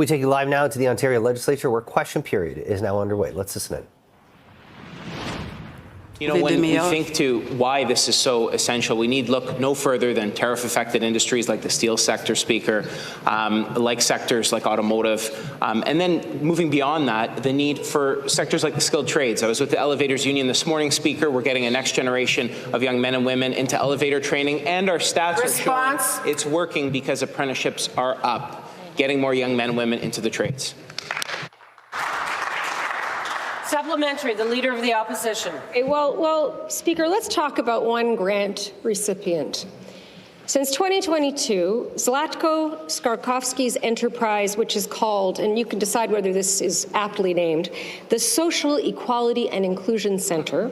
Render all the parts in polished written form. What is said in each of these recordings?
We take you live now to the Ontario Legislature, where question period is now underway. Let's listen in. You know, when we think to why this is so essential, we need look no further than tariff-affected industries like the steel sector, Speaker, like sectors like automotive, and then moving beyond that, the need for sectors like the skilled trades. I was with the Elevators Union this morning, Speaker. We're getting a next generation of young men and women into elevator training, and our stats are showing it's working because apprenticeships are up, getting more young men and women into the trades. Supplementary, the Leader of the Opposition. Well, Speaker, let's talk about one grant recipient. Since 2022, Zlatko Skarkovsky's enterprise, which is called, and you can decide whether this is aptly named, the Social Equality and Inclusion Centre,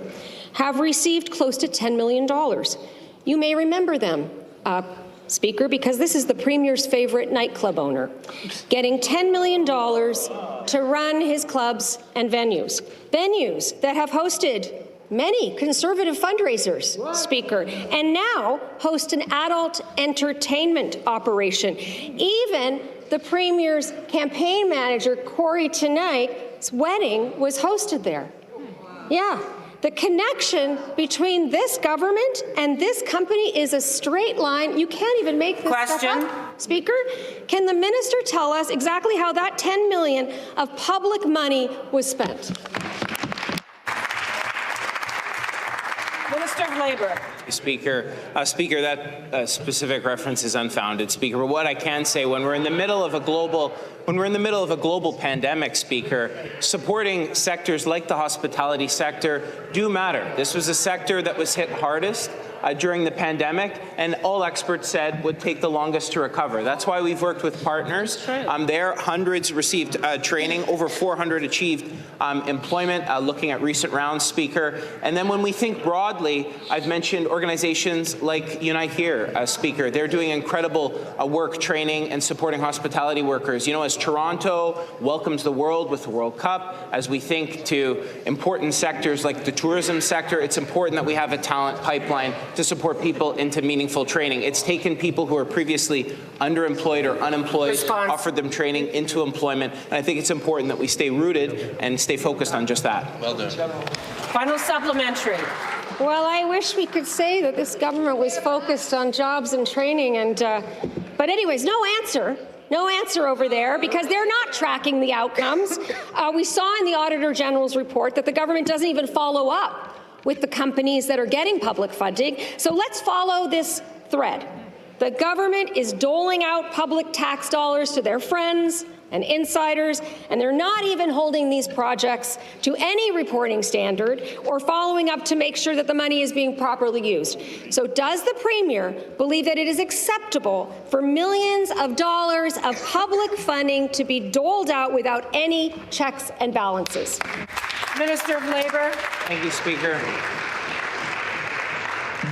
have received close to $10 million. You may remember them, Speaker, because this is the Premier's favorite nightclub owner, getting $10 million to run his clubs and venues that have hosted many Conservative fundraisers, Speaker, and now host an adult entertainment operation. Even the Premier's campaign manager, Corey Tonight's wedding was hosted there. Yeah. The connection between this government and this company is a straight line. You can't even make this stuff up. Speaker, can the minister tell us exactly how that $10 million of public money was spent? Minister of Labour. Speaker, that specific reference is unfounded, Speaker. But what I can say, when we're in the middle of a global pandemic, Speaker, supporting sectors like the hospitality sector do matter. This was a sector that was hit hardest during the pandemic, and all experts said would take the longest to recover. That's why we've worked with partners. There, hundreds received training, over 400 achieved employment, looking at recent rounds, Speaker. And then when we think broadly, I've mentioned organizations like Unite Here, Speaker. They're doing incredible work training and supporting hospitality workers. You know, as Toronto welcomes the world with the World Cup, as we think to important sectors like the tourism sector, it's important that we have a talent pipeline to support people into meaningful training. It's taken people who are previously underemployed or unemployed, offered them training into employment, and I think it's important that we stay rooted and stay focused on just that. Well done. Final supplementary. Well, I wish we could say that this government was focused on jobs and training, but anyways, no answer over there, because they're not tracking the outcomes. We saw in the Auditor General's report that the government doesn't even follow up with the companies that are getting public funding. So let's follow this thread. The government is doling out public tax dollars to their friends and insiders, and they're not even holding these projects to any reporting standard or following up to make sure that the money is being properly used. So does the Premier believe that it is acceptable for millions of dollars of public funding to be doled out without any checks and balances? Minister of Labour. Thank you, Speaker.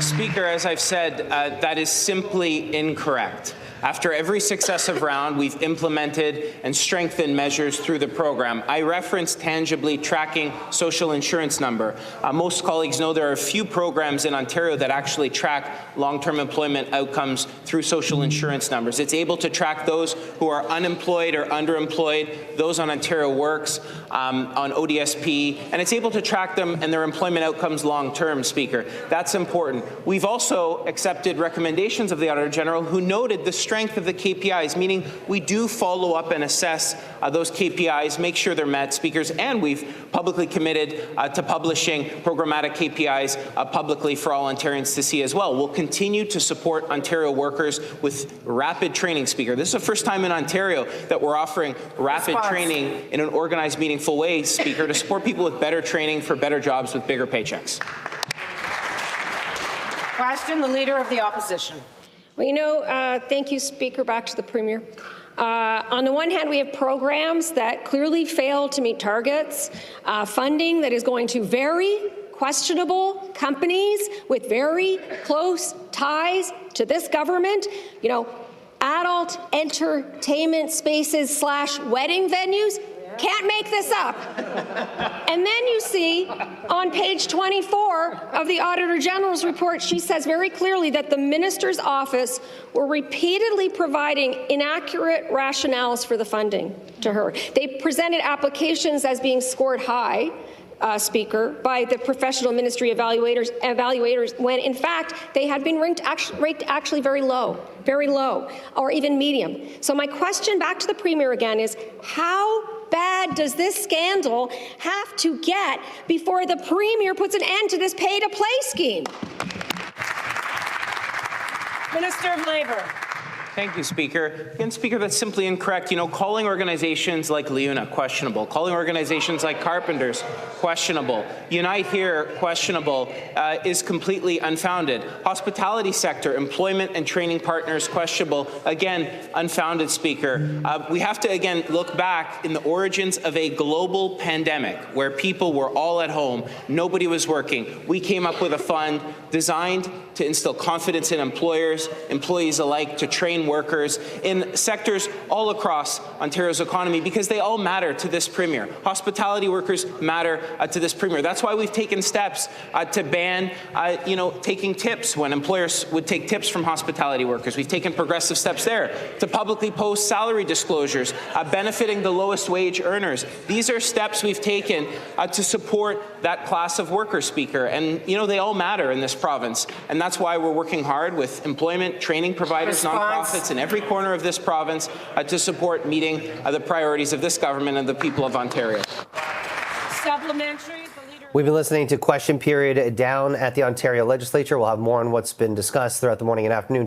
Speaker, as I've said, that is simply incorrect. After every successive round, we've implemented and strengthened measures through the program. I referenced tangibly tracking social insurance number. Most colleagues know there are a few programs in Ontario that actually track long-term employment outcomes through social insurance numbers. It's able to track those who are unemployed or underemployed, those on Ontario Works, on ODSP, and it's able to track them and their employment outcomes long-term, Speaker. That's important. We've also accepted recommendations of the Auditor General, who noted the strength of the KPIs, meaning we do follow up and assess those KPIs, make sure they're met, Speakers, and we've publicly committed to publishing programmatic KPIs publicly for all Ontarians to see as well. We'll continue to support Ontario workers with rapid training, Speaker. This is the first time in Ontario that we're offering rapid training in an organized, meaningful way, Speaker, to support people with better training for better jobs with bigger paychecks. Question, the Leader of the Opposition. Well, thank you, Speaker. Back to the Premier. On the one hand, we have programs that clearly fail to meet targets, funding that is going to very questionable companies with very close ties to this government. Adult entertainment spaces / wedding venues. Can't make this up. And then you see on page 24 of the Auditor General's report, she says very clearly that the minister's office were repeatedly providing inaccurate rationales for the funding to her. They presented applications as being scored high, Speaker, by the professional ministry evaluators, when in fact they had been ranked actually very low, or even medium. So my question back to the Premier again is, how bad does this scandal have to get before the Premier puts an end to this pay-to-play scheme? Minister of Labour. Thank you, Speaker. Again, Speaker, that's simply incorrect. You know, calling organizations like Leuna questionable, calling organizations like Carpenters questionable, Unite Here questionable, is completely unfounded. Hospitality sector, employment and training partners questionable, again, unfounded, Speaker. We have to, again, look back in the origins of a global pandemic where people were all at home, nobody was working. We came up with a fund designed to instill confidence in employees alike, to train workers in sectors all across Ontario's economy, because they all matter to this Premier. Hospitality workers matter to this Premier. That's why we've taken steps to ban, taking tips when employers would take tips from hospitality workers. We've taken progressive steps there to publicly post salary disclosures, benefiting the lowest wage earners. These are steps we've taken to support that class of workers, Speaker. And, they all matter in this province. And that's why we're working hard with employment, training providers, nonprofits in every corner of this province to support meeting the priorities of this government and the people of Ontario. Supplementary. We've been listening to Question Period down at the Ontario Legislature. We'll have more on what's been discussed throughout the morning and afternoon.